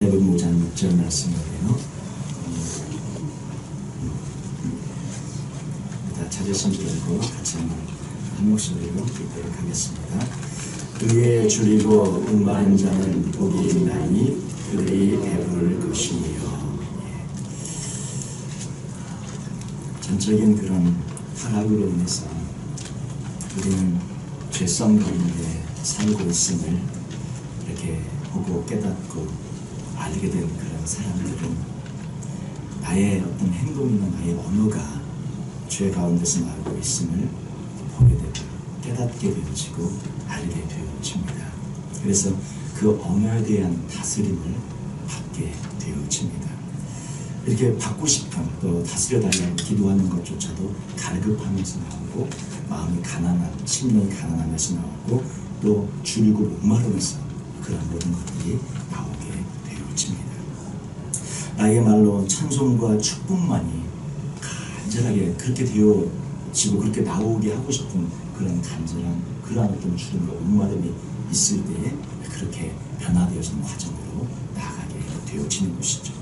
목자님 6절 말씀이에요. 다 찾으신 줄 알고 같이 한 목소리로 읽도록 하겠습니다. 의에 줄이고 목마른 자는 복이 있나니 그들이 배부를 것이니요. 전적인 그런 타락으로 인해서 우리는 죄성 가운데 살고 있음을 이렇게 보고 깨닫고 알게 된 그런 사람들은 나의 어떤 행동이나 나의 언어가 죄 가운데서 나오고 있음을 보게 되고 깨닫게 되어지고 알게 되어집니다. 그래서 그 언어에 대한 다스림을 받게 되어집니다. 이렇게 받고 싶은, 또 다스려달라고 기도하는 것조차도 갈급하면서 나오고, 마음이 가난한, 심령이 가난하면서 나오고, 또 줄이고 목마르면서 그런 모든 것들이 나오게 되어집니다. 나의 말로 찬송과 축복만이 간절하게 그렇게 되어지고 그렇게 나오게 하고 싶은 그런 간절한 그러한 어떤 주름과 목마름이 있을 때에 그렇게 변화되어지는 과정으로 나아가게 되어지는 것이죠.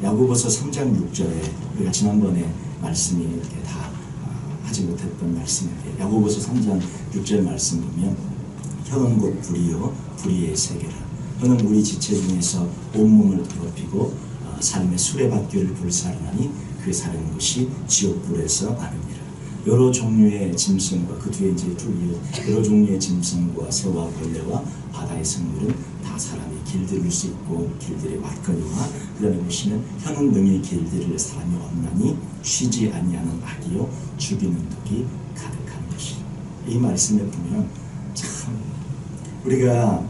야고보서 3장 6절에 우리가 지난번에 말씀이 이렇게 다 하지 못했던 말씀인데, 야고보서 3장 6절 말씀 보면 혀는 곧 불이요 불의의 세계라. 혀는 우리 지체 중에서 온몸을 더럽히고 삶의 수레바퀴를 불사르나니 그 사르는 것이 지옥불에서 나릅니다. 여러 종류의 짐승과 그 뒤에 이제 쭉 여러 종류의 짐승과 새와 벌레와 바다의 생물은 다 사람이 길들일 수 있고 길들의 왔거니와, 그 다음에 보시면 혀는 능히 길들일 사람이 없나니 쉬지 아니하는 악이요 죽이는 독이 가득한 것이라. 이 말씀에 보면 참 우리가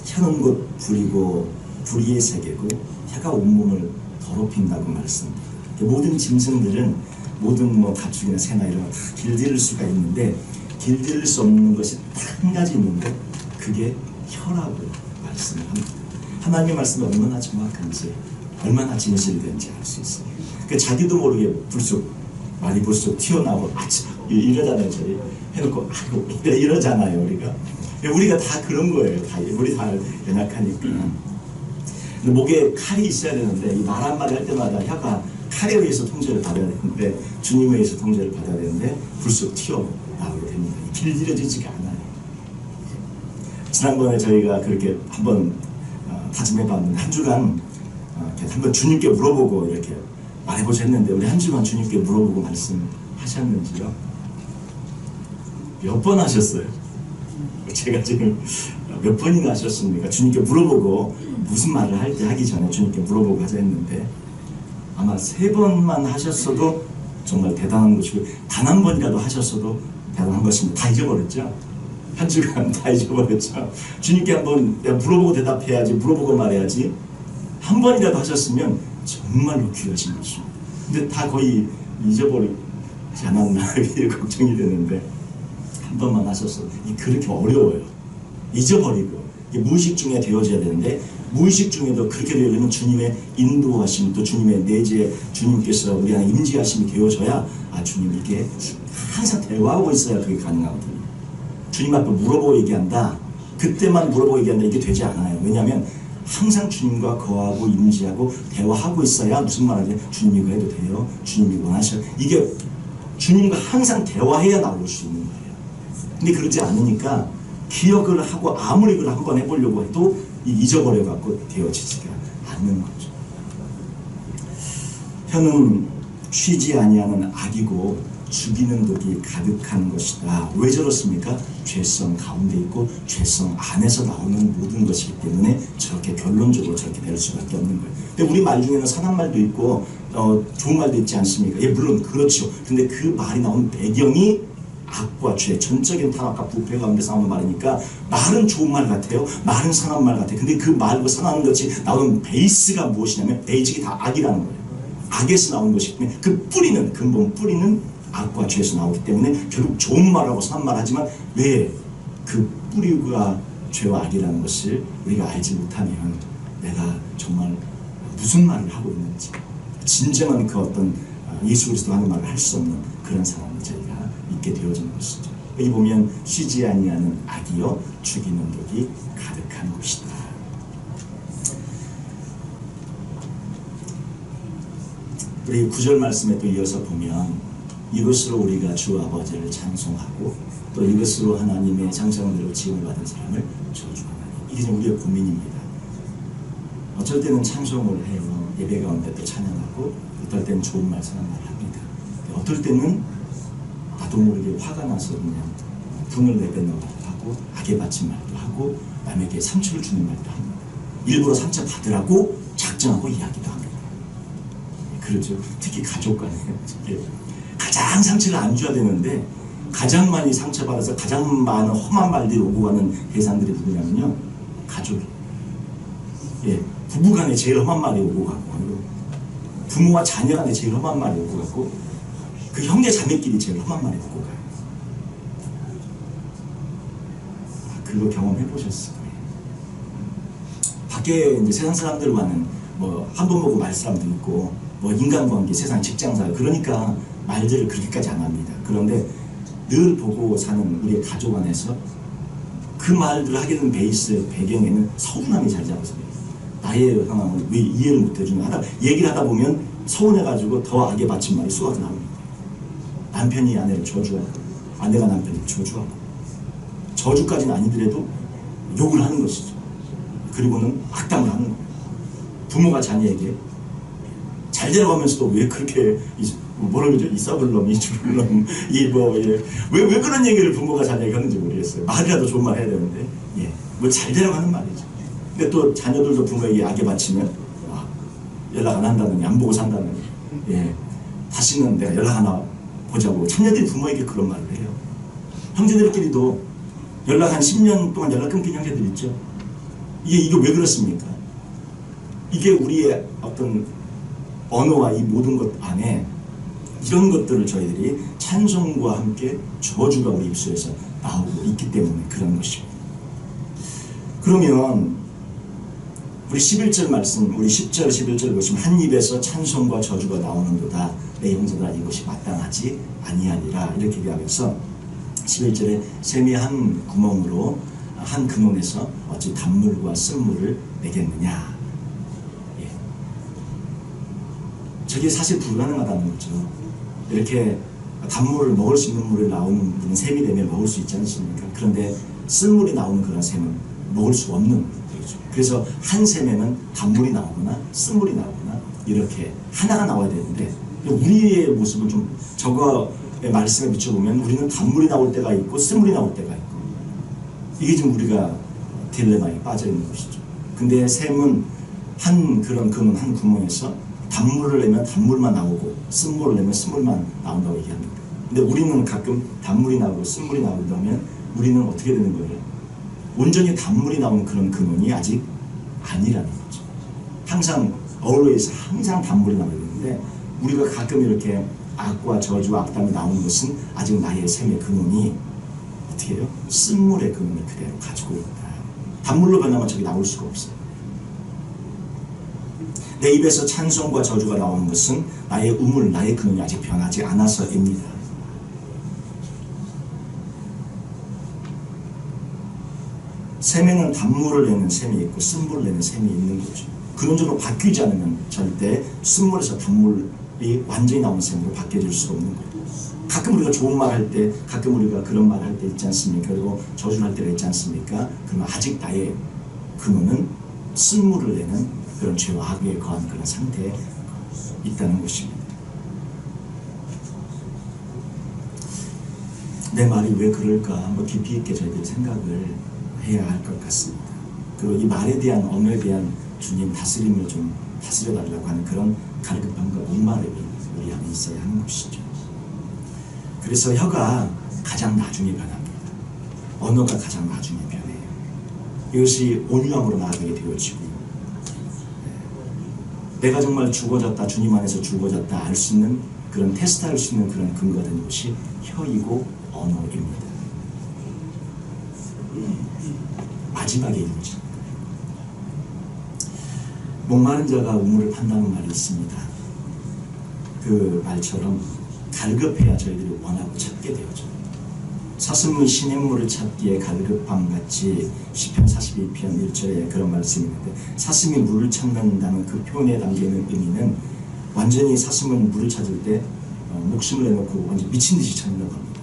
혀는 곧 불이고 불의의 세계고 혀가 온몸을 더럽힌다고 말씀합니다. 모든 짐승들은 모든 가축이나 새나 이런 거 다 길들일 수가 있는데 길들일 수 없는 것이 딱 한 가지 있는데 그게 혀라고 말씀을 합니다. 하나님의 말씀이 얼마나 정확한지 얼마나 진실된지 알 수 있어요. 그러니까 자기도 모르게 말이 불쑥 튀어나오고 이러잖아요. 저희 해놓고 아이고 이러잖아요. 우리가 다 그런 거예요. 우리 다 연약하니까. 근데 목에 칼이 있어야 되는데 이 말 한마디 할 때마다 혀가 칼에 의해서 통제를 받아야 되는데, 주님에 의해서 통제를 받아야 되는데 불쑥 튀어나오게 됩니다. 길들여지지가 않아요. 지난번에 저희가 그렇게 한번 다짐해봤는데 한 주간 한번 주님께 물어보고 이렇게 말해보자 했는데, 우리 한 주간 주님께 물어보고 말씀하셨는지요? 몇 번 하셨어요? 제가 지금 몇 번이나 하셨습니까? 주님께 물어보고 무슨 말을 하기 전에 주님께 물어보고 하자 했는데 아마 3번만 하셨어도 정말 대단한 것이고, 단 한 번이라도 하셨어도 대단한 것입니다. 다 잊어버렸죠? 한 주간 다 잊어버렸죠? 주님께 한번 내가 물어보고 대답해야지, 물어보고 말해야지. 한 번이라도 하셨으면 정말로 귀하신 것입니다. 근데 다 거의 잊어버리지 않았나 이렇게 걱정이 되는데, 한 번만 하셨어도 그렇게 어려워요. 잊어버리고 무의식 중에 되어져야 되는데, 무의식 중에도 그렇게 되려면 주님의 인도하심, 또 주님의 내재, 주님께서 우리 안에 임재하심이 되어져야 주님 이게 항상 대화하고 있어야 그게 가능하거든요. 주님 앞에 물어보고 얘기한다, 그때만 물어보고 얘기한다, 이게 되지 않아요. 왜냐하면 항상 주님과 거하고 임재하고 대화하고 있어야 무슨 말하지? 주님이 이거 해도 돼요? 주님이 원하셔? 이게 주님과 항상 대화해야 나올 수 있는 거예요. 근데 그러지 않으니까 기억을 하고 아무리 그걸 한번 해보려고 해도 잊어버려갖고 되어지지가 않는 거죠. 혀는 쉬지 아니하는 악이고 죽이는 독이 가득한 것이다. 왜 저렇습니까? 죄성 가운데 있고 죄성 안에서 나오는 모든 것이기 때문에 저렇게 결론적으로 저렇게 될 수밖에 없는 거예요. 근데 우리 말 중에는 선한 말도 있고 좋은 말도 있지 않습니까? 예, 물론 그렇죠. 근데 그 말이 나오는 배경이 악과 죄, 전적인 타락과 부패 가운데 나오는 말이니까 말은 좋은 말 같아요. 말은 선한 말 같아요. 근데 그 말과 선한 것이 나오는 베이스가 무엇이냐면 베이직이 다 악이라는 거예요. 악에서 나온 것이기 때문에 그 뿌리는, 근본 뿌리는 악과 죄에서 나오기 때문에 결국 좋은 말하고 선한 말 하지만 왜 그 뿌리가 죄와 악이라는 것을 우리가 알지 못하면 내가 정말 무슨 말을 하고 있는지, 진정한 그 어떤 예수 그리스도 하는 말을 할 수 없는 그런 상황이 저희가 있게 되어지는 것이죠. 여기 보면 쉬지 아니하는 악이요 죽이는 독이 가득한 것이다. 우리 9절 말씀에 또 이어서 보면 이것으로 우리가 주 아버지를 찬송하고 또 이것으로 하나님의 장성대로 지음을 받은 사람을 저주하나니. 이게 지금 우리의 고민입니다. 어쩔 때는 찬송을 해요. 예배 가운데 또 찬양하고 어떨 때는 좋은 말씀 한 말 합니다. 어떨 때는 나도 모르게 화가 나서 그냥 분을 내뱉는 말도 하고 악에 바친 말도 하고 남에게 상처를 주는 말도 합니다. 일부러 상처 받으라고 작정하고 이야기도 합니다. 그렇죠. 특히 가족 간에 가장 상처를 안 줘야 되는데 가장 많이 상처받아서 가장 많은 험한 말들이 오고 가는 대상들이 누구냐면요, 가족이. 예, 부부 간에 제일 험한 말이 오고 가고, 부모와 자녀 간에 제일 험한 말이 오고 가고, 그 형제 자매끼리 제일 험한 말이 오고 가요. 그거 경험해 보셨을 거예요. 밖에 이제 세상 사람들과는 뭐 한 번 보고 말 사람도 있고, 뭐 인간관계, 세상 직장사회, 그러니까 말들을 그렇게까지 안 합니다. 그런데 늘 보고 사는 우리의 가족 안에서 그 말들을 하게 된 베이스 배경에는 서운함이 잘 잡아서 나의 상황을 왜 이해를 못 해주나 얘기를 하다 보면 서운해가지고 더 악에 바친 말이 쏟아져 나옵니다. 남편이 아내를 저주하고 아내가 남편을 저주하고, 저주까지는 아니더라도 욕을 하는 것이죠. 그리고는 악담을 하는 거예요. 부모가 자녀에게 잘 되어가면서도 왜 그렇게 뭐라 그러죠? 이 썩을 놈, 이 죽을 놈, 왜 그런 얘기를 부모가 자녀에게 하는지 모르겠어요. 말이라도 좋은 말 해야 되는데, 예, 뭐 잘 되라고 하는 말이죠. 근데 또 자녀들도 부모에게 악에 바치면 연락 안 한다느니, 안 보고 산다느니, 예, 다시는 내가 연락 하나 보자고. 자녀들이 부모에게 그런 말을 해요. 형제들끼리도 연락 한 10년 동안 연락 끊긴 형제들 있죠. 이게 왜 그렇습니까? 이게 우리의 어떤 언어와 이 모든 것 안에 이런 것들을 저희들이 찬송과 함께 저주가 우리 입술에서 나오고 있기 때문에 그런 것이고. 그러면 우리 11절 말씀, 우리 10절 11절 보시면 한 입에서 찬송과 저주가 나오는도다. 내 형제들아 이것이 마땅하지 아니하니라. 이렇게 얘기하면서 11절에 샘이 한 구멍으로 한 근원에서 어찌 단물과 쓴물을 내겠느냐. 예. 저게 사실 불가능하다는 거죠. 이렇게 단물을 먹을 수 있는 물이 나오는 물은 샘이 되면 먹을 수 있지 않습니까? 그런데 쓴물이 나오는 그런 샘은 먹을 수 없는 거죠. 그래서 한 샘에는 단물이 나오거나 쓴물이 나오거나 이렇게 하나가 나와야 되는데, 우리의 모습을 좀 저거의 말씀에 비춰보면 우리는 단물이 나올 때가 있고 쓴물이 나올 때가 있고, 이게 좀 우리가 딜레마에 빠져 있는 것이죠. 근데 샘은 한 그런 근원 한 구멍에서 단물을 내면 단물만 나오고 쓴물을 내면 쓴물만 나온다고 얘기합니다. 근데 우리는 가끔 단물이 나오고 쓴물이 나온다면 우리는 어떻게 되는 거예요? 온전히 단물이 나오는 그런 근원이 아직 아니라는 거죠. 항상 always 항상 단물이 나오고 있는데, 우리가 가끔 이렇게 악과 저주와 악담이 나오는 것은 아직 나의 샘의 근원이 어떻게 해요? 쓴물의 근원을 그대로 가지고 있다. 단물로 변하면 저기 나올 수가 없어요. 내 입에서 찬송과 저주가 나오는 것은 나의 우물, 나의 근원이 아직 변하지 않아서입니다. 샘에는 단물을 내는 샘이 있고 쓴물을 내는 샘이 있는 거죠. 근원적으로 바뀌지 않으면 절대 쓴물에서 단물이 완전히 나오는 샘으로 바뀌어질 수가 없는 거예요. 가끔 우리가 좋은 말 할 때, 가끔 우리가 그런 말 할 때 있지 않습니까? 그리고 저주를 할 때가 있지 않습니까? 그러면 아직 나의 근원은 쓴물을 내는 그런 죄와 악에 거한 그런 상태에 있다는 것입니다. 내 말이 왜 그럴까? 한번 깊이 있게 저희들이 생각을 해야 할 것 같습니다. 그리고 이 말에 대한, 언어에 대한 주님 다스림을 좀 다스려달라고 하는 그런 갈급함과 목마름이 우리 안에 있어야 하는 것이죠. 그래서 혀가 가장 나중에 변합니다. 언어가 가장 나중에 변해요. 이것이 온유함으로 나아가게 되어지고, 내가 정말 죽어졌다, 주님 안에서 죽어졌다 알 수 있는 그런 테스트할 수 있는 그런 근거가 되는 것이 혀이고 언어입니다. 마지막에 이르죠. 목마른 자가 우물을 판다는 말이 있습니다. 그 말처럼 갈급해야 저희들이 원하고 찾게 되어져. 사슴의 시냇물을 찾기에 갈급함같이 시편 42편 1절에 그런 말씀이 있는데, 사슴이 물을 찾는다는 그 표현에 담기는 의미는 완전히 사슴은 물을 찾을 때 목숨을 내놓고 완전 미친 듯이 찾는다고 합니다.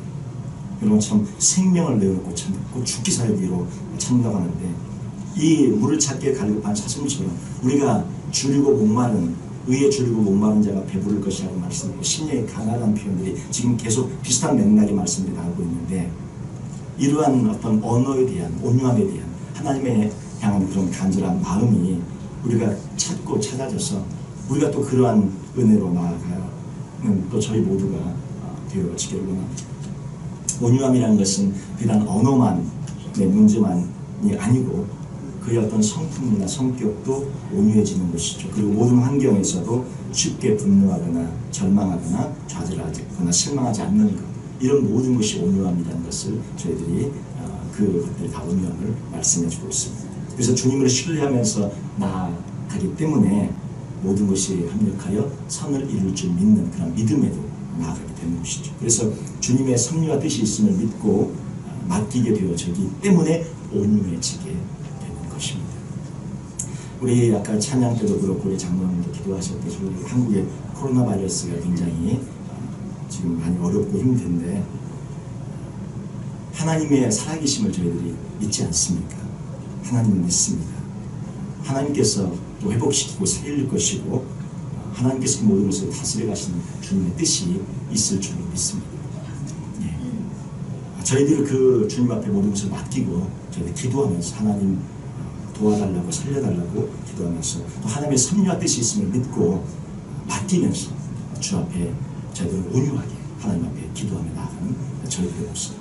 여러분 참 생명을 내어놓고 찾고 죽기 살기로 찾는다고 하는데, 이 물을 찾기에 갈급한 사슴처럼 우리가 줄이고 목마른, 의에 줄이고 목마른 자가 배부를 것이라고 말씀하고 심령이 가난한 표현들이 지금 계속 비슷한 맥락의 말씀들이 나오고 있는데, 이러한 어떤 언어에 대한, 온유함에 대한 하나님의 향한 그런 간절한 마음이 우리가 찾고 찾아져서 우리가 또 그러한 은혜로 나아가는 또 저희 모두가 되어지기를 원합니다. 온유함이라는 것은 비단 언어만의 문제만이 아니고 그의 어떤 성품이나 성격도 온유해지는 것이죠. 그리고 모든 환경에서도 쉽게 분노하거나 절망하거나 좌절하거나 실망하지 않는 것, 이런 모든 것이 온유함이라는 것을 저희들이 그것들이 다 온유함을 말씀해 주고 있습니다. 그래서 주님을 신뢰하면서 나아가기 때문에 모든 것이 합력하여 선을 이룰 줄 믿는 그런 믿음에도 나아가게 되는 것이죠. 그래서 주님의 섭리와 뜻이 있음을 믿고 맡기게 되어지기 때문에 온유해지게 되는 것입니다. 우리 아까 찬양 때도 그렇고 우리 장로님도 기도하셨듯이 한국의 코로나 바이러스가 굉장히 지금 많이 어렵고 힘든데 하나님의 살아계심을 저희들이 믿지 않습니까? 하나님을 믿습니다. 하나님께서 또 회복시키고 살릴 것이고 하나님께서 모든 것을 다스려 가시는 주님의 뜻이 있을 줄로 믿습니다. 예. 저희들이 그 주님 앞에 모든 것을 맡기고 저희들 기도하면서 하나님 도와달라고 살려달라고 기도하면서 또 하나님의 섭리와 뜻이 있음을 믿고 맡기면서 주 앞에 저희들은 온유하게 하나님 앞에 기도하며 나아가는 저희들의 모습.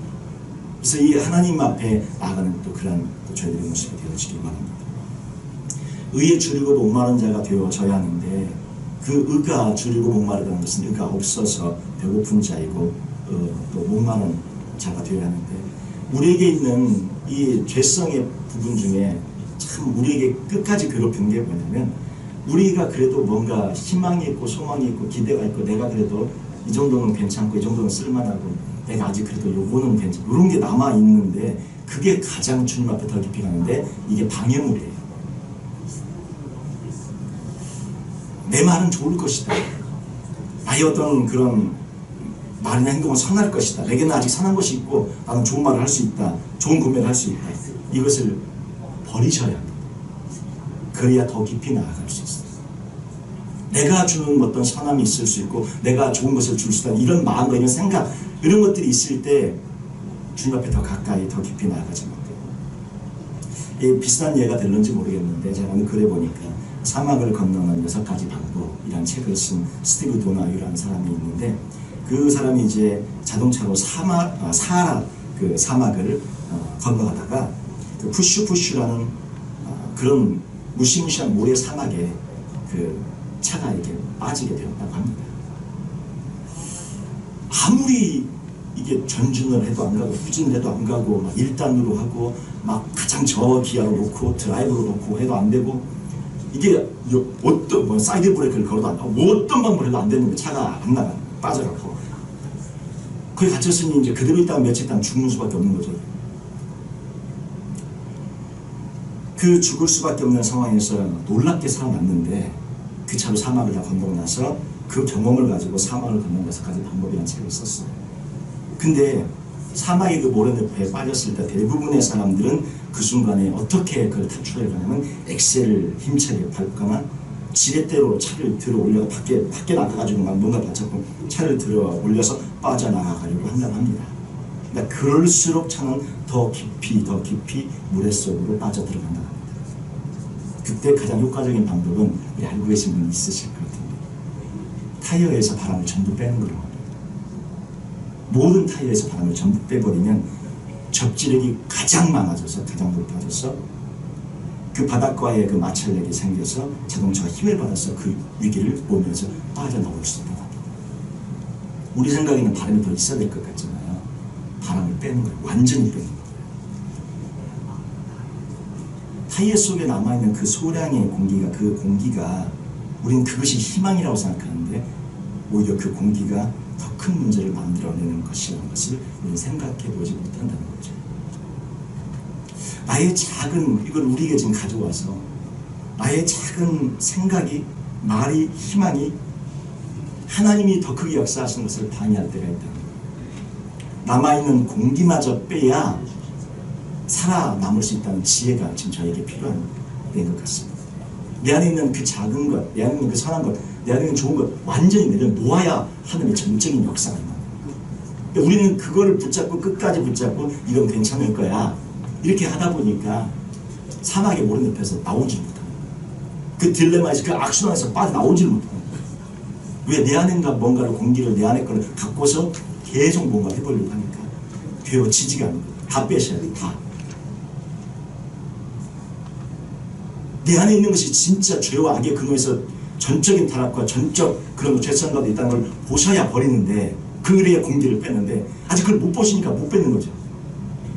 그래서 이 하나님 앞에 나아가는 또 그런 또 저희들의 모습이 되어지길 바랍니다. 의에 줄이고 목마른 자가 되어져야 하는데 그 의가 줄이고 목마르다는 것은 의가 없어서 배고픈 자이고 또 목마른 자가 되어야 하는데, 우리에게 있는 이 죄성의 부분 중에 참 우리에게 끝까지 괴롭히는 게 뭐냐면, 우리가 그래도 뭔가 희망이 있고 소망이 있고 기대가 있고 내가 그래도 이 정도는 괜찮고 이 정도는 쓸만하고 내가 아직 그래도 요거는 괜찮고 이런 게 남아있는데, 그게 가장 주님 앞에 더 깊이 가는데 이게 방해물이에요. 내 말은 좋을 것이다. 나의 어떤 그런 말이나 행동은 선할 것이다. 내게는 아직 선한 것이 있고 나는 좋은 말을 할 수 있다. 좋은 구매를 할 수 있다. 이것을 버리셔야 합니다. 그래야 더 깊이 나아갈 수 있어요. 내가 주는 어떤 선함이 있을 수 있고 내가 좋은 것을 줄 수 있다. 이런 마음과 이런 생각, 이런 것들이 있을 때 주님 앞에 더 가까이 더 깊이 나아가지 못해요. 비슷한 예가 될는지 모르겠는데 제가 오늘 글에 보니까 사막을 건너는 6가지 방법이라는 책을 쓴 스티브 도나유라는 사람이 있는데, 그 사람이 이제 자동차로 사하라 그 사막을 건너가다가 그 푸슈푸슈라는 그런 무시무시한 모래 사막에 그 차가 이렇게 빠지게 되었다고 합니다. 아무리 이게 전진을 해도 안 가고 후진을 해도 안 가고 막 1단으로 하고 막 가장 저기아로 놓고 드라이브로 놓고 해도 안 되고, 이게 어떤 뭐 사이드 브레이크를 걸어도 안 나고 뭐 어떤 방법을 해도 안 되는데 차가 안 나가 빠져가고 거기 갇혔으니 이제 그대로 있다가 며칠 있다가 죽는 수밖에 없는 거죠. 그 죽을 수밖에 없는 상황에서 놀랍게 살아났는데 그 차로 사막을 다 건너고 나서 그 경험을 가지고 사막을 건너는 6가지 방법이라는 책을 썼어요. 근데 사막의 그 모래늪에 빠졌을 때 대부분의 사람들은 그 순간에 어떻게 그걸 탈출해 가냐면 엑셀을 힘차게 밟거나 지렛대로 차를 들어 올려 밖에 나가가지고 막 뭔가 다쳤고 차를 들어 올려서 빠져나가려고 한다고 합니다. 그러니까 그럴수록 차는 더 깊이 모래 속으로 빠져들어간다고 합니다. 그때 가장 효과적인 방법은 우리 알고 계신 분이 있으실 것 같은데 타이어에서 바람을 전부 빼는 거라고 합니다. 모든 타이어에서 바람을 전부 빼버리면 접지력이 가장 많아져서 가장 높아져서 그 바닥과의 그 마찰력이 생겨서 자동차가 힘을 받아서 그 위기를 보면서 빠져나올 수 있다. 우리 생각에는 바람이 더 있어야 될 것 같잖아요. 바람을 빼는 거예요. 완전히 빼는 거예요. 타이어 속에 남아있는 그 소량의 공기가, 그 공기가 우리는 그것이 희망이라고 생각하는데 오히려 그 공기가 더 큰 문제를 만들어내는 것이라는 것을 우리는 생각해보지 못한다는 거죠. 나의 작은, 이걸 우리에게 지금 가져와서 나의 작은 생각이, 말이, 희망이 하나님이 더 크게 역사하시는 것을 방해할 때가 있다. 남아있는 공기마저 빼야 살아남을 수 있다는 지혜가 지금 저에게 필요한 때인 것 같습니다. 내 안에 있는 그 작은 것, 내 안에 있는 그 선한 것, 내 안에 있는 좋은 것 완전히 내려놓아야 하나님의 전적인 역사가 있는 거예요. 우리는 그거를 붙잡고 끝까지 붙잡고 이건 괜찮을 거야 이렇게 하다 보니까 사막의 모른 늪에서 나오지 못합니다. 그 딜레마에서 그 악순환에서 빠져나오지 못합니다. 왜? 내 안에 뭔가를 공기를 내 안에 거를 갖고서 계속 뭔가 해보려고 하니까 되어지지가 않는 거예요. 다 빼셔야 돼. 다. 내 안에 있는 것이 진짜 죄와 악의 근원에서 전적인 타락과 전적 그런 죄성 가운데 있다는 걸 보셔야 버리는데 그래야 공기를 뺐는데 아직 그걸 못 보시니까 못 뺏는 거죠.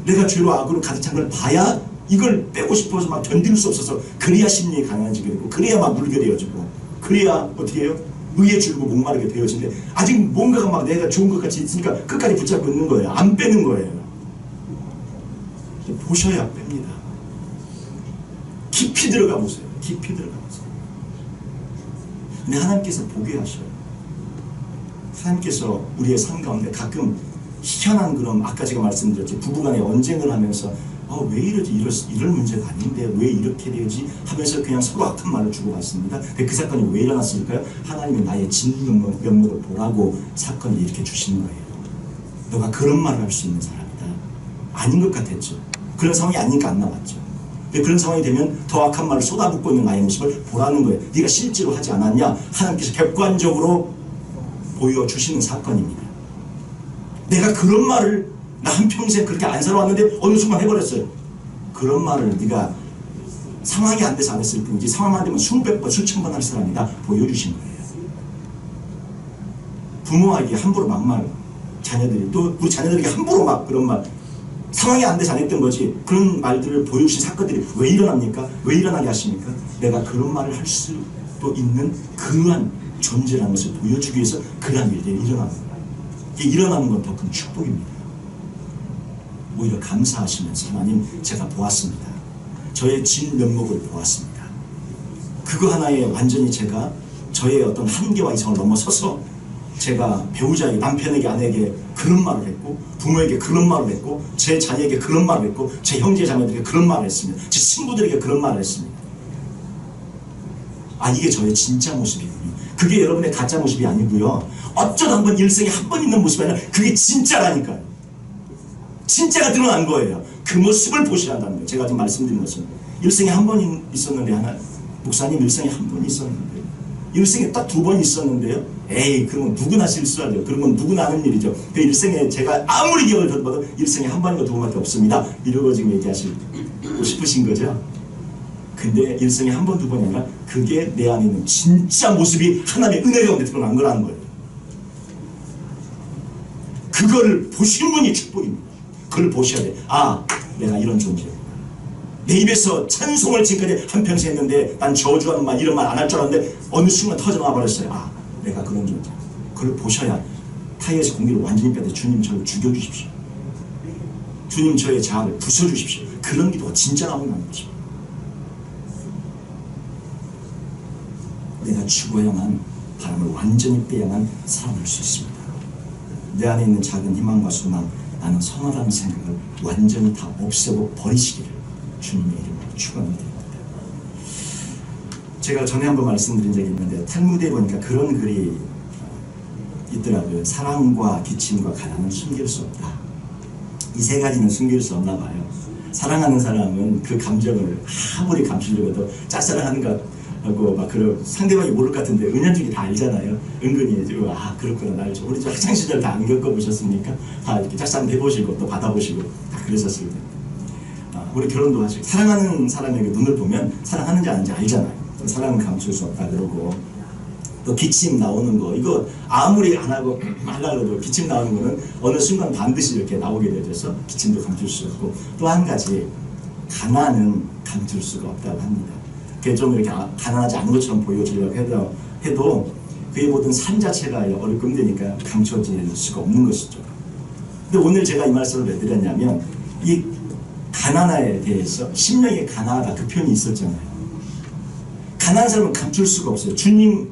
내가 죄로 악으로 가득 찬 걸 봐야 이걸 빼고 싶어서 막 견딜 수 없어서 그래야 심리에 강해지게 되고 그래야 막 물게 되어지고 그래야 어떻게 해요? 의에 줄고 목마르게 되어지는데 아직 뭔가가 막 내가 좋은 것 같이 있으니까 끝까지 붙잡고 있는 거예요. 안 빼는 거예요. 보셔야 뺍니다. 깊이 들어가 보세요. 깊이 들어가 보세요. 근데 하나님께서 보게 하셔요. 하나님께서 우리의 삶 가운데 가끔 희한한 그런 아까 제가 말씀드렸죠. 부부간에 언쟁을 하면서 왜 이러지? 이럴 문제가 아닌데 왜 이렇게 되지? 하면서 그냥 서로 악한 말을 주고받습니다. 그 사건이 왜 일어났을까요? 하나님이 나의 진면목을 보라고 사건을 일으켜 주시는 거예요. 너가 그런 말을 할 수 있는 사람이다. 아닌 것 같았죠. 그런 상황이 아니니까 안 나왔죠. 그런 상황이 되면 더 악한 말을 쏟아붓고 있는 나의 모습을 보라는 거예요. 네가 실제로 하지 않았냐? 하나님께서 객관적으로 보여주시는 사건입니다. 내가 그런 말을 나 한평생 그렇게 안 살아왔는데 어느 순간 해버렸어요. 그런 말을 네가 상황이 안 돼서 안 했을 뿐이지 상황 안 되면 수백 번 수천 번 할 사람이다 보여주신 거예요. 부모에게 함부로 막말 자녀들이 또 우리 자녀들에게 함부로 막 그런 말 상황이 안 돼서 안 했던 거지 그런 말들을 보여주신 사건들이 왜 일어납니까? 왜 일어나게 하십니까? 내가 그런 말을 할 수도 있는 그러한 존재라는 것을 보여주기 위해서 그러한 일들이 일어나는 거예요. 이게 일어나는 건 더 큰 축복입니다. 오히려 감사하시면서 하나님 제가 보았습니다. 저의 진면목을 보았습니다. 그거 하나에 완전히 제가 저의 어떤 한계와 이상을 넘어서서 제가 배우자에게 남편에게 아내에게 그런 말을 했고 부모에게 그런 말을 했고 제 자녀에게 그런 말을 했고 제 형제 자매들에게 그런 말을 했습니다. 제 친구들에게 그런 말을 했습니다. 이게 저의 진짜 모습이군요. 그게 여러분의 가짜 모습이 아니고요. 어쩌다 한번 일생에 한 번 있는 모습이 아니라 그게 진짜라니까요. 진짜가 드러난 거예요. 그 모습을 보셔야 한다는 거예요. 제가 지금 말씀드린 것은 일생에 한 번 있었는데 하나 목사님 일생에 한 번 있었는데 일생에 딱 두 번 있었는데요. 에이 그러면 누구나 실수하죠. 그러면 누구나 하는 일이죠. 그 일생에 제가 아무리 기억을 더듬어도 일생에 한 번인가 두 번밖에 없습니다. 이러고 지금 얘기하시고 싶으신 거죠. 근데 일생에 한 번 두 번이 아니라 그게 내 안에 있는 진짜 모습이 하나님의 은혜 가운데 드러난 거라는 거예요. 그거를 보신 분이 축복입니다. 그걸 보셔야 돼. 내가 이런 존재야. 내 입에서 찬송을 지금까지 한평생 했는데 난 저주하는 말 이런 말 안 할 줄 알았는데 어느 순간 터져나와 버렸어요. 내가 그런 존재. 그걸 보셔야 타이어에서 공기를 완전히 빼서 주님 저를 죽여주십시오. 주님 저의 자아를 부숴주십시오. 그런 기도가 진짜 나온다는 거죠. 내가 죽어야만 바람을 완전히 빼야만 살아날 수 있습니다. 내 안에 있는 작은 희망과 소망 나는 선하다는 생각을 완전히 다 없애고 버리시기를 주님의 이름으로 축원드립니다. 제가 전에 한번 말씀드린 적이 있는데 탈무드에 보니까 그런 글이 있더라고요. 사랑과 기침과 가난은 숨길 수 없다. 이 세 가지는 숨길 수 없나 봐요. 사랑하는 사람은 그 감정을 아무리 감추려고 해도 짝사랑하는 것 하고 막 상대방이 모를 것 같은데 은연중에 다 알잖아요. 은근히 그렇구나 날 우리 학창 시절 다 안 겪어보셨습니까? 다 이렇게 짝사랑 해보시고 또 받아보시고 다 그러셨을 때 우리 결혼도 하시고 사랑하는 사람에게 눈을 보면 사랑하는지 아닌지 알잖아요. 사랑은 감출 수 없다 그러고 또 기침 나오는 거 이거 아무리 안 하고 말라 그래도 기침 나오는 거는 어느 순간 반드시 이렇게 나오게 되어서 기침도 감출 수 없고 또 한 가지 가난은 감출 수가 없다고 합니다. 그게 좀 이렇게 가난하지 않은 것처럼 보여주려고 해도 그의 모든 삶 자체가 어렵고 힘드니까 감춰질 수가 없는 것이죠. 근데 오늘 제가 이 말씀을 왜 드렸냐면 이 가난에 대해서 심령이 가난하다 그 표현이 있었잖아요. 가난한 사람은 감출 수가 없어요. 주님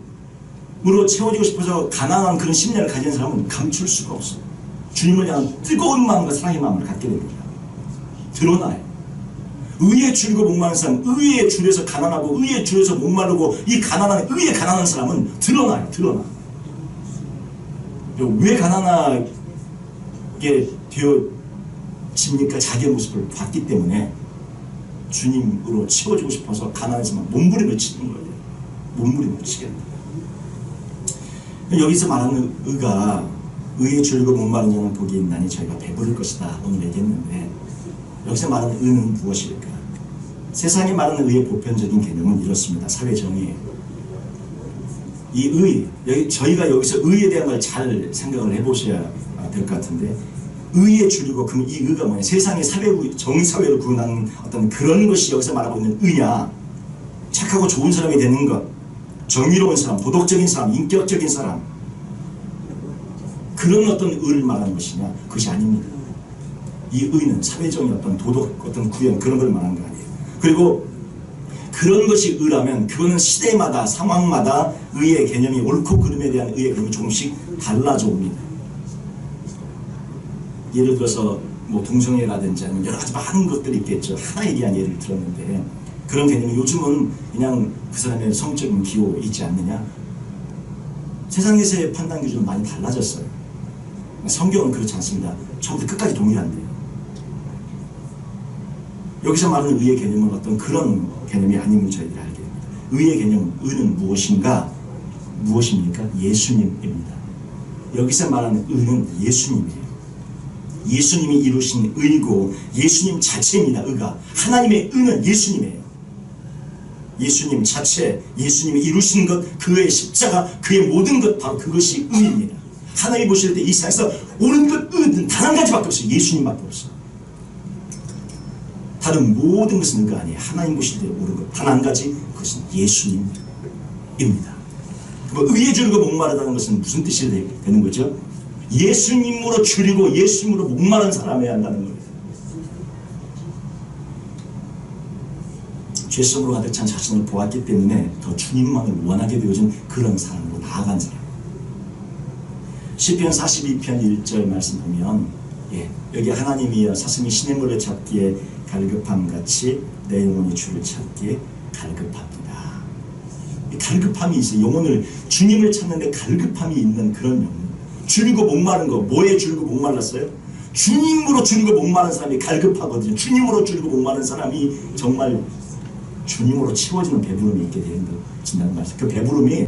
채워지고 싶어서 가난한 그런 심리를 가진 사람은 감출 수가 없어. 주님을 향한 뜨거운 마음과 사랑의 마음을 갖게 됩니다. 드러나요. 의에 줄이고 목마른 사람, 의에 줄여서 가난하고 의에 줄여서 목마르고 이 가난한 의에 가난한 사람은 드러나요. 드러나. 왜 가난하게 되어집니까? 자기의 모습을 봤기 때문에 주님으로 채워지고 싶어서 가난하지만 몸부림을 치는 거예요. 몸부림을 치겠다. 여기서 말하는 의가 의에 줄이고 목마른 자는 복이 있나니 저희가 배부를 것이다 오늘 얘기했는데, 여기서 말하는 의는 무엇일까? 세상이 말하는 의의 보편적인 개념은 이렇습니다. 사회정의예요. 이 의, 저희가 여기서 의에 대한 걸 잘 생각을 해보셔야 될 것 같은데, 의에 줄이고 그럼 이 의가 뭐냐? 세상의 정의사회를 구현하는 어떤 그런 것이 여기서 말하고 있는 의냐? 착하고 좋은 사람이 되는 것, 정의로운 사람, 도덕적인 사람, 인격적인 사람, 그런 어떤 의를 말하는 것이냐? 그것이 아닙니다. 이 의는 사회적인 어떤 도덕, 어떤 구현, 그런 걸 말하는 거 아니에요. 그리고 그런 것이 의라면 그거는 시대마다 상황마다 의의 개념이, 옳고 그름에 대한 의의 개념이 조금씩 달라져 옵니다. 예를 들어서 뭐 동성애라든지 아니면 여러 가지 많은 것들이 있겠죠. 하나 얘기한 예를 들었는데, 그런 개념이 요즘은 그냥 그 사람의 성적인 기호 있지 않느냐? 세상에서의 판단 기준은 많이 달라졌어요. 성경은 그렇지 않습니다. 처음부터 끝까지 동일한데요. 여기서 말하는 의의 개념은 어떤 그런 개념이 아님을 저희들이 알게 됩니다. 의의 개념, 의는 무엇인가? 무엇입니까? 예수님입니다. 여기서 말하는 의는 예수님이에요. 예수님이 이루신 의고 예수님 자체입니다. 의가. 하나님의 의는 예수님이에요. 예수님 자체, 예수님이 이루신 것, 그의 십자가, 그의 모든 것, 바로 그것이 의입니다. 하나님 보실 때 이 세상에서 옳은 것, 의는 단 한 가지밖에 없어요. 예수님밖에 없어요. 다른 모든 것은 의가 아니에요. 하나님 보실 때 옳은 것 단 한 가지, 그것은 예수님입니다. 의에 줄이고 목마르다는 것은 무슨 뜻이 되는 거죠? 예수님으로 줄이고 예수님으로 목마른 사람이어야 한다는 거예요. 죄성으로 가득 찬 자신을 보았기 때문에 더 주님만을 원하게 되어진 그런 사람으로 나아간 사람. 시편 42편 1절 말씀 보면, 여기 하나님이여 사슴이 시냇물을 찾기에 갈급함같이 내 영혼이 주를 찾기에 갈급합니다. 갈급함이 있어요. 영혼을, 주님을 찾는데 갈급함이 있는 그런 영혼. 줄이고 목마른 거, 뭐에 줄이고 목말랐어요? 주님으로 줄이고 목마른 사람이 갈급하거든요. 주님으로 줄이고 목마른 사람이 정말 주님으로 채워지는 배부름이 있게 된다는 말씀. 그 배부름이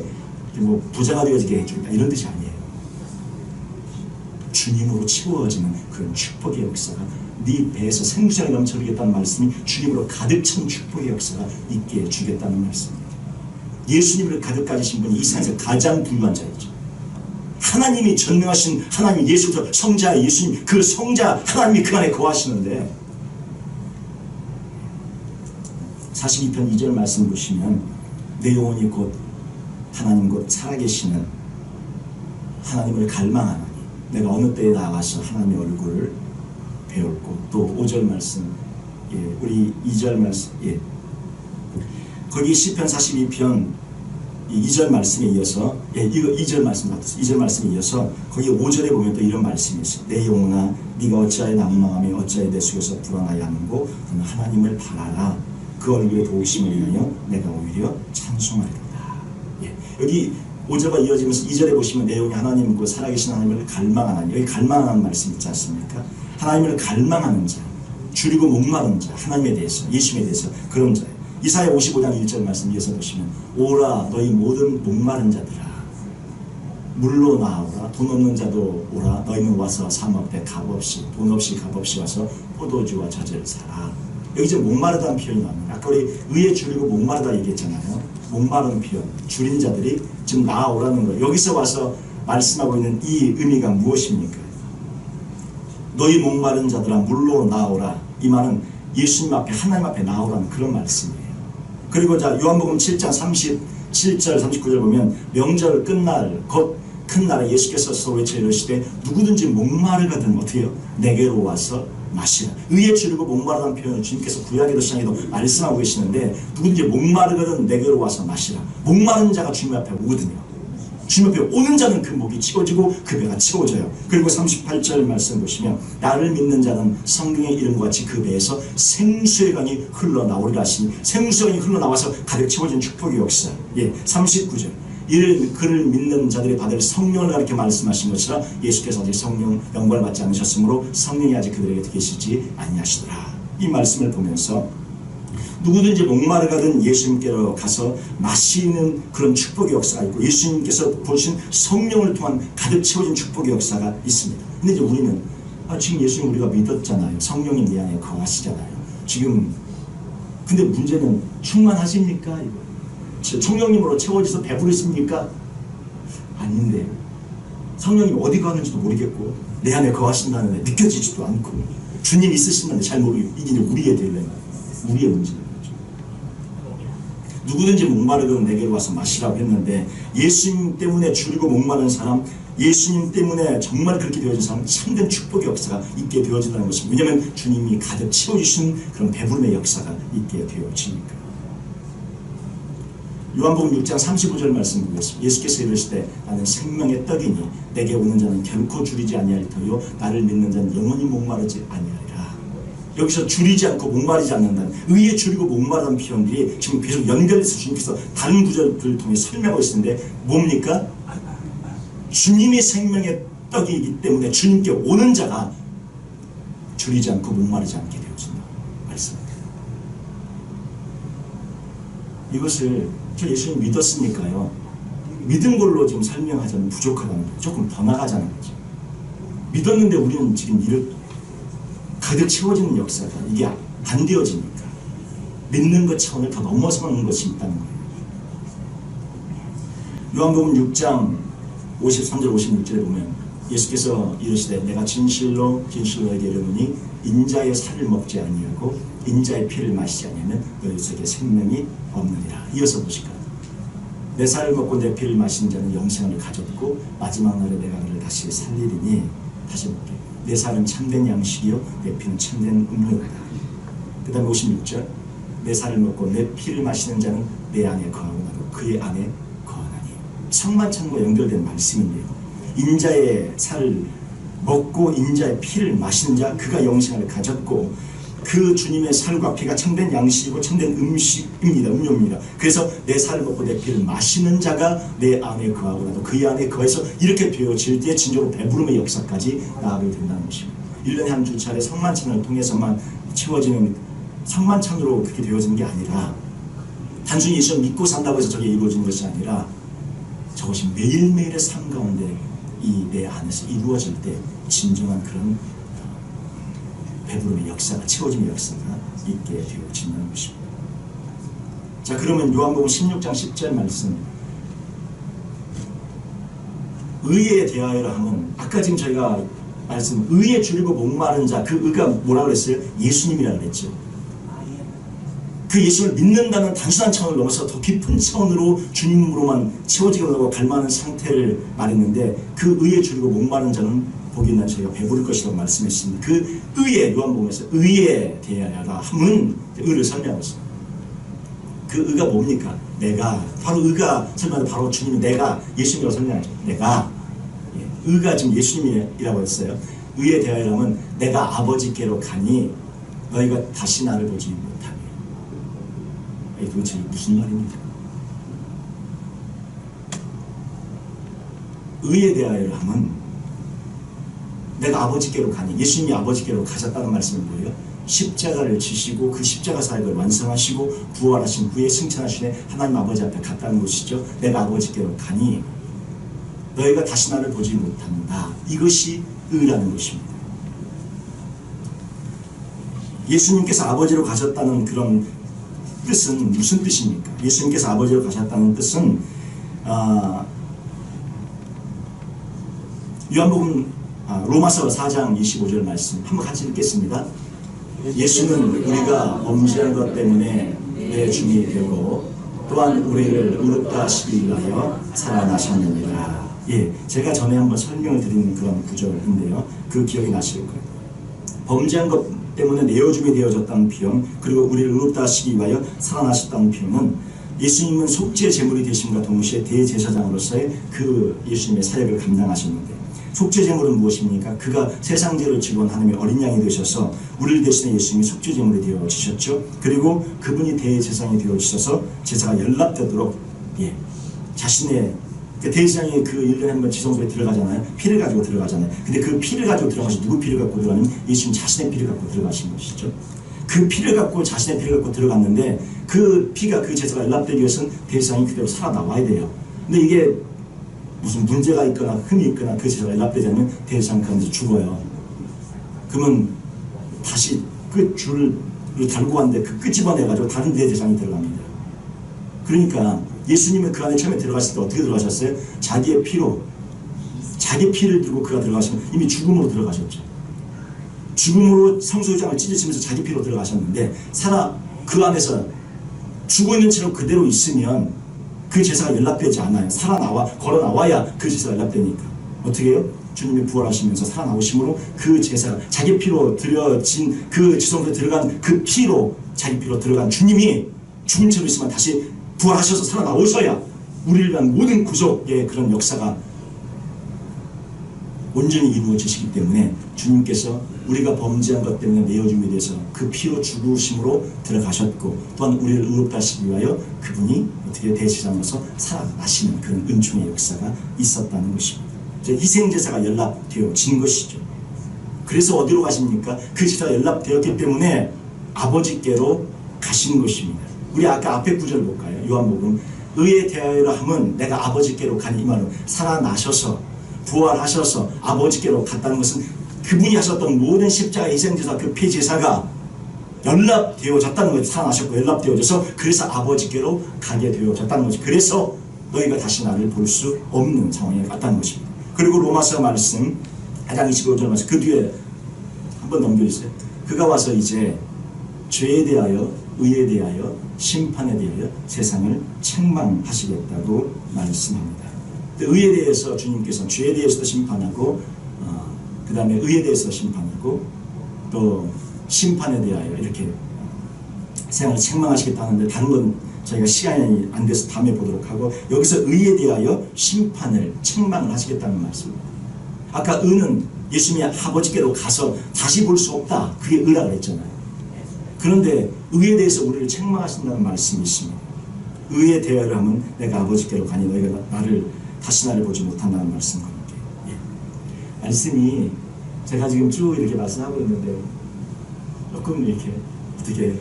뭐 부자가 되어지게 해준다 이런 뜻이 아니에요. 주님으로 채워지는 그런 축복의 역사가 네 배에서 생수장이 넘쳐주겠다는 말씀이 주님으로 가득 찬 축복의 역사가 있게 해주겠다는 말씀입니다. 예수님을 가득 가지신 분이 이 세상에서 가장 부유한 자이죠. 하나님이 전능하신 하나님, 예수부터 성자 예수님, 그 성자 하나님이 그 안에 거하시는데, 42편 2절 말씀 보시면 내 영혼이 곧 하나님 곧 살아계시는 하나님을 갈망하나니 내가 어느 때에 나가서 하나님의 얼굴을 배울고, 또 5절 말씀, 우리 2절 말씀, 거기 시편 42편 2절 말씀에 이어서, 이거 2절 말씀 같았어요. 2절 말씀에 이어서 거기 5절에 보면 또 이런 말씀이 있어요. 내 영혼아 네가 어찌하여 낙망하며 어찌하여 내 속에서 불안하여 하는고 너는 하나님을 바라라. 그 얼굴에 도우심을 인하여 내가 오히려 찬송하리로다. 여기 5절과 이어지면서 2절에 보시면 내용이 하나님 그 살아계신 하나님을 갈망하는, 여기 갈망하는 말씀 있지 않습니까? 하나님을 갈망하는 자, 줄이고 목마른 자, 하나님에 대해서, 예수님에 대해서 그런 자예요. 이사야 55장 1절 말씀 이어서 보시면 오라 너희 모든 목마른 자들아 물로 나오라. 돈 없는 자도 오라. 너희는 와서 삶 앞에 값없이, 돈 없이 값없이 와서 포도주와 젖을 사라. 여기 이제 목마르다는 표현이 나옵니다. 아까 우리 의에 줄이고 목마르다 얘기했잖아요. 목마른 표현, 줄인 자들이 지금 나아오라는 거예요. 여기서 와서 말씀하고 있는 이 의미가 무엇입니까? 너희 목마른 자들아 물로 나오라. 이 말은 예수님 앞에, 하나님 앞에 나오라는 그런 말씀이에요. 그리고 자 요한복음 7장 37절 39절 보면 명절 끝날 곧 큰 날에 예수께서 서로 외쳐 이르시되 누구든지 목마르거든 어떻게 해요? 내게로 와서 마시라. 의에 줄이고 목마르다는 표현을 주님께서 구약에도 시장에도 말씀하고 계시는데, 누구든지 목마르거든 내게로 와서 마시라. 목마른 자가 주님 앞에 오거든요. 주님 앞에 오는 자는 그 목이 채워지고 그 배가 채워져요. 그리고 38절 말씀 보시면 나를 믿는 자는 성경의 이름과 같이 그 배에서 생수의 강이 흘러나오리라 하시니 생수의 강이 흘러나와서 가득 채워진 축복의 역사. 39절 이를 그를 믿는 자들이 받을 성령을 가리켜 말씀하신 것이라 예수께서 아직 성령 영광을 받지 않으셨으므로 성령이 아직 그들에게 계시지 아니하시더라. 이 말씀을 보면서 누구든지 목마르거든 예수님께로 가서 마시는 그런 축복의 역사가 있고 예수님께서 보신 성령을 통한 가득 채워진 축복의 역사가 있습니다. 근데 이제 우리는 지금 예수님 우리가 믿었잖아요. 성령이 내 안에 거하시잖아요. 지금 근데 문제는 충만하십니까? 성령님으로 채워져서 배부르십니까? 아닌데 성령님이 어디 가는지도 모르겠고 내 안에 거하신다는 데 느껴지지도 않고 주님 있으신다는데 잘 모르겠고 이게 우리의 딜레마, 우리의 문제인 거죠. 누구든지 목마르거든 내게로 와서 마시라고 했는데 예수님 때문에 줄이고 목마른 사람, 예수님 때문에 정말 그렇게 되어진 사람 참된 축복의 역사가 있게 되어진다는 것입니다. 왜냐하면 주님이 가득 채워주신 그런 배부름의 역사가 있게 되어지니까. 요한복음 6장 35절 말씀 보겠습니다. 예수께서 이르시되 나는 생명의 떡이니 내게 오는 자는 결코 줄이지 아니할 터요 나를 믿는 자는 영원히 목마르지 아니하리라. 여기서 줄이지 않고 목마르지 않는다는 의에 줄이고 목마르다는 표현들이 지금 계속 연결해서 주님께서 다른 구절들을 통해 설명하고 있는데 뭡니까? 주님이 생명의 떡이기 때문에 주님께 오는 자가 줄이지 않고 목마르지 않게 되어진다 말씀입니다. 이것을 저 예수님 믿었으니까요. 믿은 걸로 지금 설명하자면 부족하다는 거죠. 조금 더 나가자는 거죠. 믿었는데 우리는 지금 이렇게 가득 채워지는 역사가 이게 안 되어지니까 믿는 것 차원을 더 넘어서는 것이 있다는 거예요. 요한복음 6장 53절 56절에 보면 예수께서 이르시되 내가 진실로 진실로 너에게 이르노니 인자의 살을 먹지 아니하고 인자의 피를 마시지 아니하면 너희 속에 생명이 없느니라. 이어서 보실까요? 내 살을 먹고 내 피를 마신 자는 영생을 가졌고 마지막 날에 내가 그를 다시 살리리니. 다시 볼게요. 내 살은 참된 양식이요 내 피는 참된 음료다. 그 다음에 56절 내 살을 먹고 내 피를 마시는 자는 내 안에 거하고 나도 그의 안에 거하나니. 성만찬과 연결된 말씀인데요. 인자의 살을 먹고 인자의 피를 마시는 자 그가 영생을 가졌고 그 주님의 살과 피가 참된 양식이고 참된 음식입니다. 음료입니다. 그래서 내 살을 먹고 내 피를 마시는 자가 내 안에 거하고 나도 그 안에 거해서 이렇게 되어질 때 진정으로 배부름의 역사까지 나아가게 된다는 것입니다. 1년에 한 두 차례 성만찬을 통해서만 채워지는 성만찬으로 그렇게 되어지는 게 아니라 단순히 예수를 믿고 산다고 해서 저게 이루어지는 것이 아니라 저것이 매일매일의 삶 가운데 이 내 안에서 이루어질 때 진정한 그런 배부름의 역사가 채워짐의 역사가 있게 되어진다는 것입니다. 자, 그러면 요한복음 16장 10절 말씀 의에 대하여라 하면 아까 지금 저희가 말씀 의에 줄이고 목마른 자 그 의가 뭐라고 그랬어요? 예수님이라고 그랬죠. 그 예수를 믿는다는 단순한 차원을 넘어서 더 깊은 차원으로 주님으로만 채워지고 갈망하는 상태를 말했는데 그 의에 줄이고 목마른 자는 복이 난 저희가 배부를 것이라고 말씀했습니다. 그 의에 요한복음에서 의에 대하여라 함은 의를 설명하고 있습니다. 그 의가 뭡니까? 내가 바로 의가 설명하는 바로 주님이 내가 예수님이라고 설명하죠. 내가 의가 지금 예수님이라고 했어요. 의에 대하여라 함은 내가 아버지께로 가니 너희가 다시 나를 보지 못하니. 도대체 무슨 말입니까? 의에 대하여라 함은 내가 아버지께로 가니 예수님이 아버지께로 가셨다는 말씀이 뭐예요? 십자가를 지시고 그 십자가 사역을 완성하시고 부활하신 후에 승천하시네 하나님 아버지 앞에 갔다는 것이죠. 내가 아버지께로 가니 너희가 다시 나를 보지 못한다. 이것이 의라는 것입니다. 예수님께서 아버지로 가셨다는 그런 뜻은 무슨 뜻입니까? 예수님께서 아버지로 가셨다는 뜻은 요한복음 로마서 4장 25절 말씀 한번 같이 읽겠습니다. 예수는 우리가 범죄한 것 때문에 내 주님이 되고 또한 우리를 의롭다 하시기 위하여 살아나셨느니라. 제가 전에 한번 설명을 드린 그런 구절인데요. 그 기억이 나실 거예요. 범죄한 것 때문에 내어줌이 되어졌다는 표현, 그리고 우리를 의롭다 하시기 위하여 살아나셨다는 표현은 예수님은 속죄 제물이 되심과 동시에 대제사장으로서의 그 예수님의 사역을 감당하셨는데, 속죄 제물은 무엇입니까? 그가 세상 죄를 지고 온 하나님의 어린 양이 되셔서 우리를 대신해 예수님이 속죄 제물이 되어지셨죠. 그리고 그분이 대제사장이 되어지셔서 제사가 연락되도록 자신의 대제사장이 그 1년에 한 번 지성소에 들어가잖아요. 피를 가지고 들어가잖아요. 근데 그 피를 가지고 들어가시, 누구 피를 갖고 들어가냐면 예수님 자신의 피를 갖고 들어가신 것이죠. 그 피를 갖고, 자신의 피를 갖고 들어갔는데, 그 피가, 그 제사가 연락되기 위해서는 대제사장이 그대로 살아나와야 돼요. 근데 이게 무슨 문제가 있거나 흠이 있거나 그 제사가 연락되지 않으면 대제사장 가운데서 죽어요. 그러면 다시 그 줄을 달고 왔는데 그 끝 집어내가지고 다른 대제사장이 들어갑니다. 그러니까 예수님은 그 안에 처음에 들어갔을 때 어떻게 들어가셨어요? 자기의 피로, 자기 피를 들고 그가 들어가시면 이미 죽음으로 들어가셨죠. 죽음으로 성소유장을 찢으시면서 자기 피로 들어가셨는데, 그 안에서 죽어 있는 채로 그대로 있으면 그 제사가 연락되지 않아요. 걸어 나와야 그 제사가 연락되니까. 어떻게 해요? 주님이 부활하시면서 살아나오심으로 그 제사가 자기 피로 드려진, 그 지성소에 들어간 그 피로, 자기 피로 들어간 주님이 죽은 채로 있으면 다시 부활하셔서 살아나오셔야 우리를 위한 모든 구속의 그런 역사가 온전히 이루어지시기 때문에, 주님께서 우리가 범죄한 것 때문에 내어줌에 대해서 그 피로 죽으심으로 들어가셨고, 또한 우리를 의롭다 하시기 위하여 그분이 어떻게 대제사장으로서 살아나시는 그런 은총의 역사가 있었다는 것입니다. 희생제사가 연락되어진 것이죠. 그래서 어디로 가십니까? 그 제사가 연락되었기 때문에 아버지께로 가신 것입니다. 우리 아까 앞에 구절 볼까요? 요한복음. 의에 대하여 함은 내가 아버지께로 가니, 이 말은 살아나셔서 부활하셔서 아버지께로 갔다는 것은 그분이 하셨던 모든 십자가 희생제사, 그 피제사가 연락되어졌다는 거예요. 살아나셨고 연락되어져서, 그래서 아버지께로 가게 되어졌다는 거죠. 그래서 너희가 다시 나를 볼 수 없는 상황에 갔다는 것입니다. 그리고 로마서 말씀 4장 25절 말씀, 그 뒤에 한번 넘겨주세요. 그가 와서 이제 죄에 대하여, 의에 대하여, 심판에 대하여 세상을 책망하시겠다고 말씀합니다. 의에 대해서 주님께서는 죄에 대해서도 심판하고, 그 다음에 의에 대해서 심판하고, 또 심판에 대하여 이렇게 세상을 책망하시겠다 하는데, 다른 건 저희가 시간이 안 돼서 다음에 보도록 하고, 여기서 의에 대하여 심판을, 책망을 하시겠다는 말씀입니다. 아까 의는 예수님이 아버지께로 가서 다시 볼 수 없다, 그게 의라고 했잖아요. 그런데 의에 대해서 우리를 책망하신다는 말씀이 있습니다. 의에 대하여 하면 내가 아버지께로 가니 너희가 다시 나를 보지 못한다는 말씀과 함께, 말씀이 제가 지금 쭉 이렇게 말씀하고 있는데 조금 이렇게 어떻게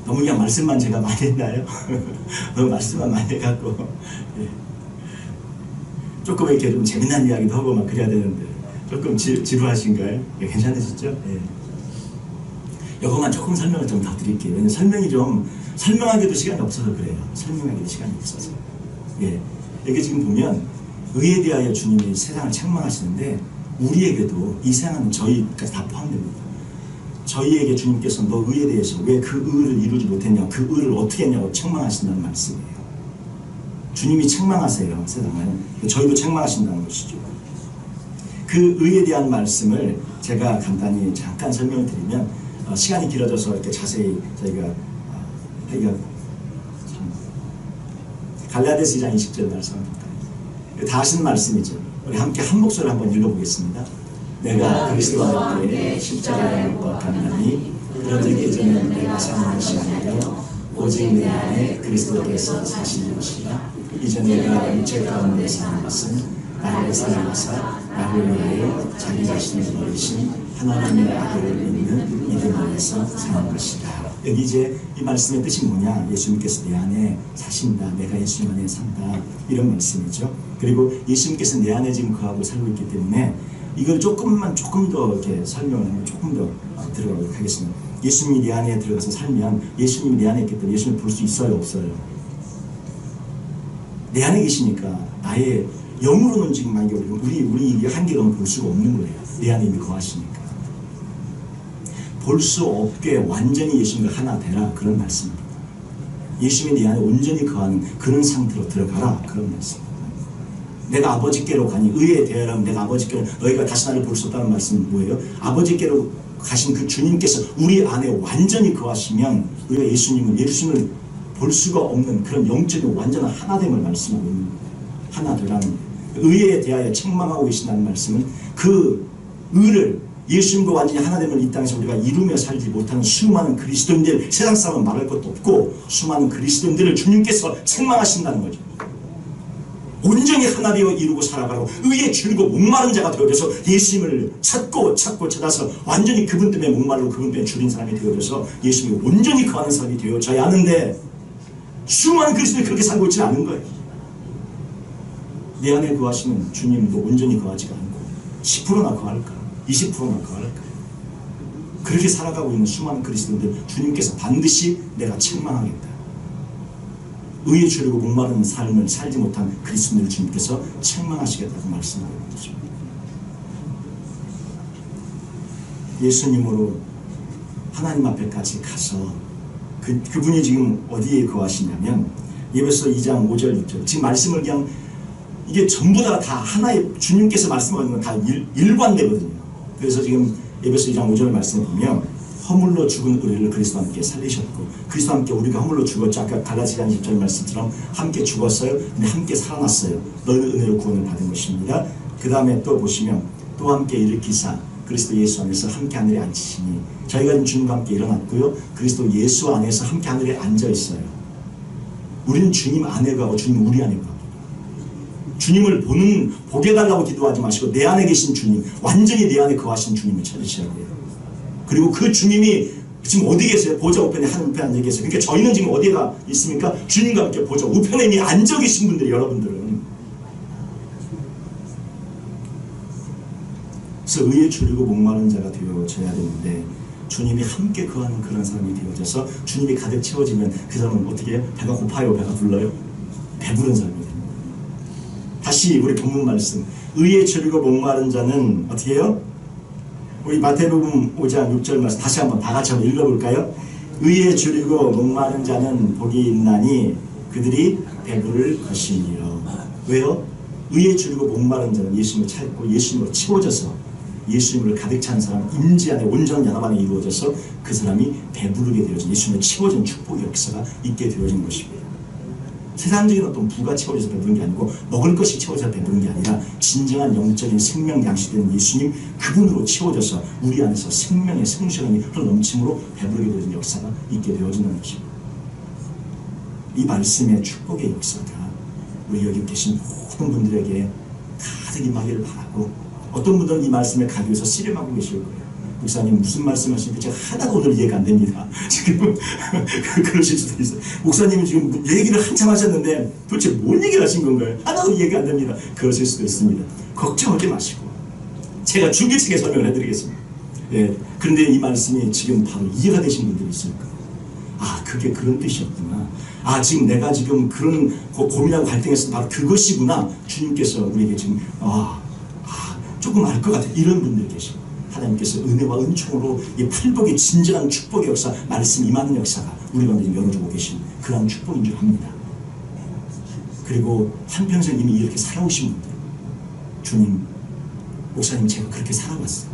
너무 그냥 말씀만 제가 많이 했나요? 너무 말씀만 많이 해갖고 조금 이렇게 좀 재미난 이야기도 하고 막 그래야 되는데 조금 지루하신가요? 괜찮으시죠? 이것만 조금 설명을 좀 더 드릴게요. 왜냐면 설명하기도 시간이 없어서 그래요. 설명하기도 시간이 없어서. 여기 지금 보면 의에 대하여 주님이 세상을 책망하시는데, 우리에게도 이 세상은 저희까지 다 포함됩니다. 저희에게 주님께서 너 의에 대해서 왜 그 의를 이루지 못했냐, 그 의를 어떻게 했냐고 책망하신다는 말씀이에요. 주님이 책망하세요, 세상을. 저희도 책망하신다는 것이죠. 그 의에 대한 말씀을 제가 간단히 잠깐 설명을 드리면, 시간이 길어져서 이렇게 자세히 저희가 갈라디아서 2장 20절 말씀 다 하시는 말씀이죠. 우리 함께 한 목소리 한번 읽어보겠습니다. 내가 그리스도와 함께 십자가에 못 박혔나니 그러기 전에 내가 사는 것이 아니라 오직 내 안에 그리스도께서 사시는 것이라. 이제 내가 육체 가운데 사는 것은 나를 사랑하사 나를 위하여 자기 자신을 버리신 하나님의 아들을 믿는 믿음 안에서 사는 것이다. 여기 이제 이 말씀의 뜻이 뭐냐? 예수님께서 내 안에 사신다, 내가 예수님 안에 산다, 이런 말씀이죠. 그리고 예수님께서 내 안에 지금 거하고 살고 있기 때문에 이걸 조금 더 이렇게 설명을 하면 조금 더 들어가도록 하겠습니다. 예수님이 내 안에 들어가서 살면, 예수님이 내 안에 있기 때문에 예수님을 볼 수 있어요, 없어요? 내 안에 계시니까 나의 영으로는 지금 만약에 우리 한계로는 볼 수가 없는 거예요. 내 안에 이미 거하시니까. 볼 수 없게 완전히 예수님과 하나 되라, 그런 말씀입니다. 예수님이 내 안에 온전히 거하는 그런 상태로 들어가라, 그런 말씀입니다. 내가 아버지께로 가니, 의에 대하여 내가 아버지께로, 너희가 다시 나를 볼 수 없다는 말씀은 뭐예요? 아버지께로 가신 그 주님께서 우리 안에 완전히 거하시면 우리가 예수님을 볼 수가 없는 그런 영적인 완전한 하나됨을 말씀하고 있는 거예요. 하나 되라는 의에 대하여 책망하고 계신다는 말씀은 그 의를 예수님과 완전히 하나됨을 이 땅에서 우리가 이루며 살지 못하는 수많은 그리스도인들, 세상 사람은 말할 것도 없고 수많은 그리스도인들을 주님께서 책망하신다는 거죠. 온전히 하나 되어 이루고 살아가고 의에 줄이고 목마른 자가 되어져서 예수님을 찾고 찾아서 완전히 그분 때문에 목말르고 그분 때문에 줄인 사람이 되어져서 예수님이 온전히 거하는 사람이 되어져야 하는데 수많은 그리스도인이 그렇게 살고 있지 않은 거예요. 내 안에 거하시는 주님도 온전히 거하지가 않고 10%나 거할까? 20%나 거할까? 그렇게 살아가고 있는 수많은 그리스도인들 주님께서 반드시 내가 책망하겠다. 의에 줄이고 목마른 삶을 살지 못한 그리스도인을 주님께서 책망하시겠다고 말씀하고 있는 거죠. 예수님으로 하나님 앞에까지 가서 그분이 지금 어디에 거하시냐면 에베소 2장 5절 6절 지금 말씀을 그냥 이게 전부 다 하나의 주님께서 말씀하는 건 다 일관되거든요. 그래서 지금 에베소 2장 5절 말씀을 보면 허물로 죽은 우리를 그리스도와 함께 살리셨고 그리스도와 함께 우리가 허물로 죽었죠. 아까 갈라디아 10절 말씀처럼 함께 죽었어요. 근데 함께 살아났어요. 너희는 은혜로 구원을 받은 것입니다. 그 다음에 또 보시면 또 함께 일으키사 그리스도 예수 안에서 함께 하늘에 앉히시니 저희가 지금 주님과 함께 일어났고요. 그리스도 예수 안에서 함께 하늘에 앉아 있어요. 우리는 주님 안에 가고 주님 우리 안에 가고 주님을 보게 해달라고 기도하지 마시고 내 안에 계신 주님, 완전히 내 안에 거하신 주님을 찾으셔야 돼요. 그리고 그 주님이 지금 어디 계세요? 보좌 우편에 하늘 우편에 앉아 계세요. 그러니까 저희는 지금 어디가 있습니까? 주님과 함께 보좌 우편에 이미 앉아 계신 분들이 여러분들은. 그래서 의에 줄이고 목마른 자가 되어져야 되는데 주님이 함께 거하는 그런 사람이 되어져서 주님이 가득 채워지면 그 사람은 어떻게 해요? 배가 고파요? 배가 불러요? 배부른 사람이 됩니다. 다시 우리 본문 말씀 의에 줄이고 목마른 자는 어떻게 해요? 우리 마태복음 5장 6절 말씀 다시 한번 다 같이 한번 읽어볼까요? 의에 줄이고 목마른 자는 복이 있나니 그들이 배부를 것이니요. 왜요? 의에 줄이고 목마른 자는 예수님을 찾고 예수님으로 채워져서 예수님을 가득 찬 사람 임재 안에 온전한 연합 안에 이루어져서 그 사람이 배부르게 되어진 예수님을 채워진 축복의 역사가 있게 되어진 것입니다. 세상적인 어떤 부가 채워져서 배부른 게 아니고 먹을 것이 채워져서 배부른 게 아니라 진정한 영적인 생명 양식되는 예수님 그분으로 채워져서 우리 안에서 생명의 생수량이 흘러넘침으로 배부르게 되어진 역사가 있게 되어지는 것입니다. 이 말씀의 축복의 역사가 우리 여기 계신 모든 분들에게 가득 임하기를 바라고 어떤 분들은 이 말씀에 가기 위해서 씨름하고 계실 거예요. 목사님 무슨 말씀하시는지 제가 하나도 오늘 이해가 안 됩니다. 지금 그러실 수도 있어요. 목사님은 지금 얘기를 한참 하셨는데 도대체 뭔 얘기를 하신 건가요? 하나도 이해가 안 됩니다. 그러실 수도 있습니다. 걱정하지 마시고 제가 줄기차게 설명을 해드리겠습니다. 예, 그런데 이 말씀이 지금 바로 이해가 되신 분들이 있을 거예요. 아 그게 그런 뜻이었구나. 아 지금 내가 지금 그런 고민하고 갈등했을 때 바로 그것이구나. 주님께서 우리에게 지금 조금 알 것 같아. 이런 분들이 계시고 하나님께서 은혜와 은총으로 이 팔복의 진정한 축복의 역사, 말씀 임하는 역사가 우리 가운데 열어주고 계신 그런 축복인 줄 압니다. 그리고 한평생 이미 이렇게 살아오신 분들, 주님, 목사님 제가 그렇게 살아왔어요.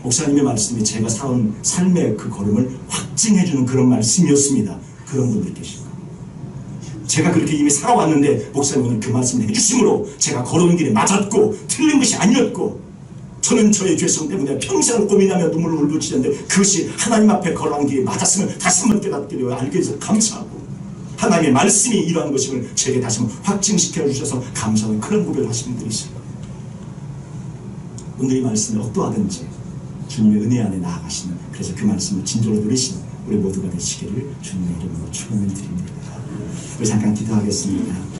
목사님의 말씀이 제가 살아온 삶의 그 걸음을 확증해주는 그런 말씀이었습니다. 그런 분들이 계시고 제가 그렇게 이미 살아왔는데 목사님은 그 말씀을 해주심으로 제가 걸어온 길에 맞았고 틀린 것이 아니었고 저는 저의 죄성 때문에 평생을 고민하며 눈물을 울부짖었는데 그것이 하나님 앞에 걸어간 길이 맞았음을 다시 한번 깨닫게 되어 알게 돼서 감사하고 하나님의 말씀이 이러한 것임을 제게 다시 한번 확증시켜 주셔서 감사하는 그런 고백을 하시는 분들이 있어요. 오늘 이 말씀을 어떠하든지 주님의 은혜 안에 나아가시는 그래서 그 말씀을 진정으로 누리시는 우리 모두가 되시기를 주님의 이름으로 축원을 드립니다. 우리 잠깐 기도하겠습니다.